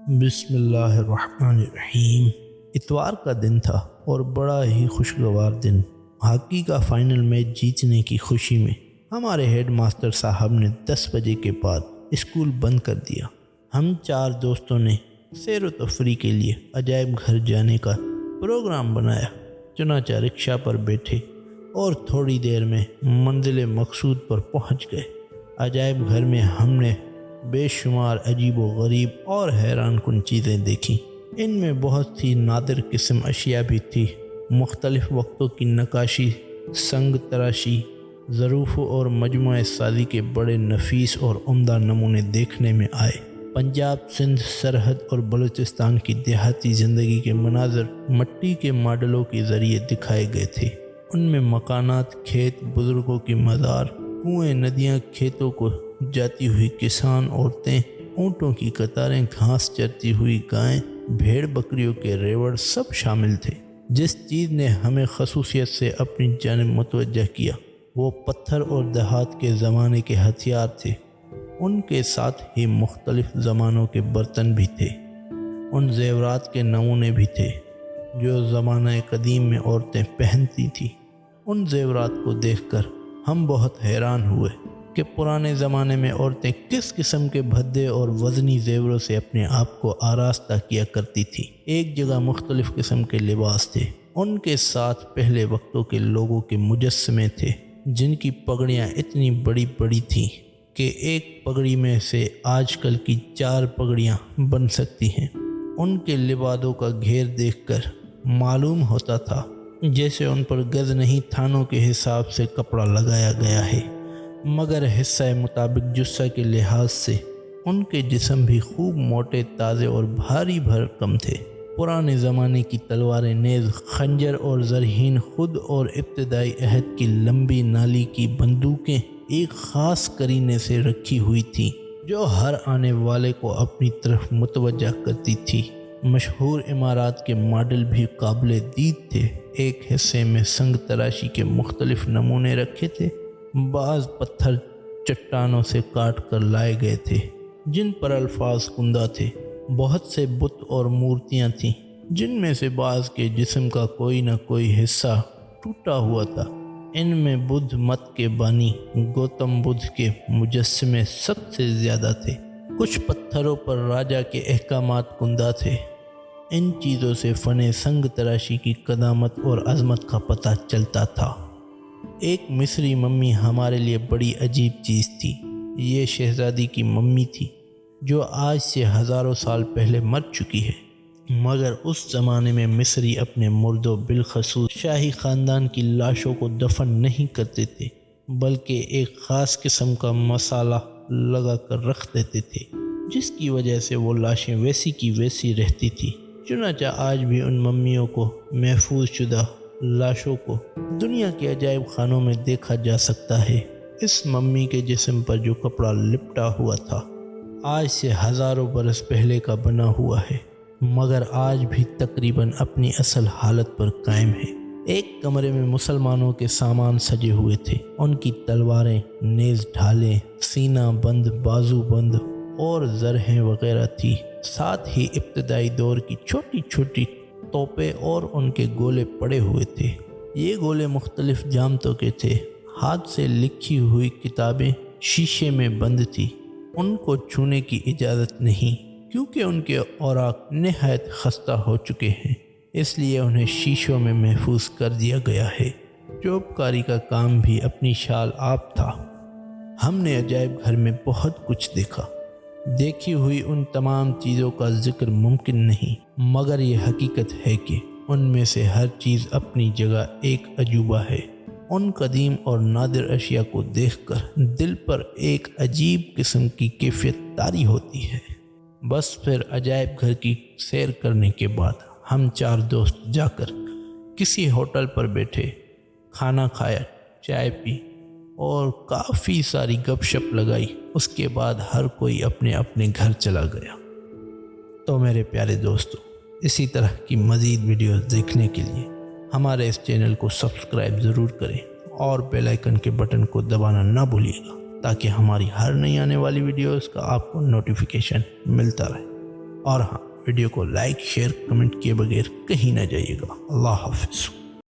بسم اللہ الرحمن الرحیم۔ اتوار کا دن تھا اور بڑا ہی خوشگوار دن۔ ہاکی کا فائنل میچ جیتنے کی خوشی میں ہمارے ہیڈ ماسٹر صاحب نے 10 بجے کے بعد اسکول بند کر دیا۔ ہم 4 دوستوں نے سیر و تفریح کے لیے عجائب گھر جانے کا پروگرام بنایا۔ چنانچہ رکشہ پر بیٹھے اور تھوڑی دیر میں منزل مقصود پر پہنچ گئے۔ عجائب گھر میں ہم نے بے شمار عجیب و غریب اور حیران کن چیزیں دیکھیں۔ ان میں بہت سی نادر قسم اشیاء بھی تھی۔ مختلف وقتوں کی نقاشی، سنگ تراشی، ظروف اور مجموعہ سازی کے بڑے نفیس اور عمدہ نمونے دیکھنے میں آئے۔ پنجاب، سندھ سرحد اور بلوچستان کی دیہاتی زندگی کے مناظر مٹی کے ماڈلوں کے ذریعے دکھائے گئے تھے۔ ان میں مکانات، کھیت، بزرگوں کی مزار، کنویں، ندیاں، کھیتوں کو جاتی ہوئی کسان عورتیں، اونٹوں کی قطاریں، گھاس چرتی ہوئی گائیں، بھیڑ بکریوں کے ریوڑ سب شامل تھے۔ جس چیز نے ہمیں خصوصیت سے اپنی جانب متوجہ کیا وہ پتھر اور دیہات کے زمانے کے ہتھیار تھے۔ ان کے ساتھ ہی مختلف زمانوں کے برتن بھی تھے۔ ان زیورات کے نمونے بھی تھے جو زمانہ قدیم میں عورتیں پہنتی تھیں۔ ان زیورات کو دیکھ کر ہم بہت حیران ہوئے کہ پرانے زمانے میں عورتیں کس قسم کے بھدے اور وزنی زیوروں سے اپنے آپ کو آراستہ کیا کرتی تھی۔ ایک جگہ مختلف قسم کے لباس تھے۔ ان کے ساتھ پہلے وقتوں کے لوگوں کے مجسمے تھے جن کی پگڑیاں اتنی بڑی بڑی تھیں کہ ایک پگڑی میں سے آج کل کی 4 پگڑیاں بن سکتی ہیں۔ ان کے لبادوں کا گھیر دیکھ کر معلوم ہوتا تھا جیسے ان پر گز نہیں تھانوں کے حساب سے کپڑا لگایا گیا ہے، مگر حصہ مطابق جثہ کے لحاظ سے ان کے جسم بھی خوب موٹے، تازے اور بھاری بھرکم تھے۔ پرانے زمانے کی تلواریں، نیز، خنجر اور زرہین خود اور ابتدائی عہد کی لمبی نالی کی بندوقیں ایک خاص کرینے سے رکھی ہوئی تھیں جو ہر آنے والے کو اپنی طرف متوجہ کرتی تھی۔ مشہور عمارات کے ماڈل بھی قابل دید تھے۔ ایک حصے میں سنگ تراشی کے مختلف نمونے رکھے تھے۔ بعض پتھر چٹانوں سے کاٹ کر لائے گئے تھے جن پر الفاظ کندہ تھے۔ بہت سے بت اور مورتیاں تھیں جن میں سے بعض کے جسم کا کوئی نہ کوئی حصہ ٹوٹا ہوا تھا۔ ان میں بدھ مت کے بانی گوتم بدھ کے مجسمے سب سے زیادہ تھے۔ کچھ پتھروں پر راجا کے احکامات کندہ تھے۔ ان چیزوں سے فن سنگ تراشی کی قدامت اور عظمت کا پتہ چلتا تھا۔ ایک مصری ممی ہمارے لیے بڑی عجیب چیز تھی۔ یہ شہزادی کی ممی تھی جو آج سے ہزاروں سال پہلے مر چکی ہے، مگر اس زمانے میں مصری اپنے مردوں، بالخصوص شاہی خاندان کی لاشوں کو دفن نہیں کرتے تھے بلکہ ایک خاص قسم کا مسالہ لگا کر رکھ دیتے تھے جس کی وجہ سے وہ لاشیں ویسی کی ویسی رہتی تھی۔ چنانچہ آج بھی ان ممیوں کو، محفوظ شدہ لاشوں کو دنیا کے عجائب خانوں میں دیکھا جا سکتا ہے۔ اس ممی کے جسم پر جو کپڑا لپٹا ہوا تھا آج سے ہزاروں برس پہلے کا بنا ہوا ہے، مگر آج بھی تقریباً اپنی اصل حالت پر قائم ہے۔ ایک کمرے میں مسلمانوں کے سامان سجے ہوئے تھے۔ ان کی تلواریں، نیز، ڈھالیں، سینہ بند، بازو بند اور زرہیں وغیرہ تھی۔ ساتھ ہی ابتدائی دور کی چھوٹی چھوٹی توپیں اور ان کے گولے پڑے ہوئے تھے۔ یہ گولے مختلف جامتوں کے تھے۔ ہاتھ سے لکھی ہوئی کتابیں شیشے میں بند تھی۔ ان کو چھونے کی اجازت نہیں کیونکہ ان کے اوراق نہایت خستہ ہو چکے ہیں، اس لیے انہیں شیشوں میں محفوظ کر دیا گیا ہے۔ چوب کاری کا کام بھی اپنی شال آپ تھا۔ ہم نے عجائب گھر میں بہت کچھ دیکھا۔ دیکھی ہوئی ان تمام چیزوں کا ذکر ممکن نہیں، مگر یہ حقیقت ہے کہ ان میں سے ہر چیز اپنی جگہ ایک عجوبہ ہے۔ ان قدیم اور نادر اشیاء کو دیکھ کر دل پر ایک عجیب قسم کی کیفیت طاری ہوتی ہے۔ بس پھر عجائب گھر کی سیر کرنے کے بعد ہم 4 دوست جا کر کسی ہوٹل پر بیٹھے، کھانا کھایا، چائے پی اور کافی ساری گپ شپ لگائی۔ اس کے بعد ہر کوئی اپنے اپنے گھر چلا گیا۔ تو میرے پیارے دوستو، اسی طرح کی مزید ویڈیوز دیکھنے کے لیے ہمارے اس چینل کو سبسکرائب ضرور کریں اور بیل آئیکن کے بٹن کو دبانا نہ بھولیے گا تاکہ ہماری ہر نئی آنے والی ویڈیوز کا آپ کو نوٹیفیکیشن ملتا رہے۔ اور ہاں، ویڈیو کو لائک شیئر کمنٹ کیے بغیر کہیں نہ جائیے گا۔ اللہ حافظ۔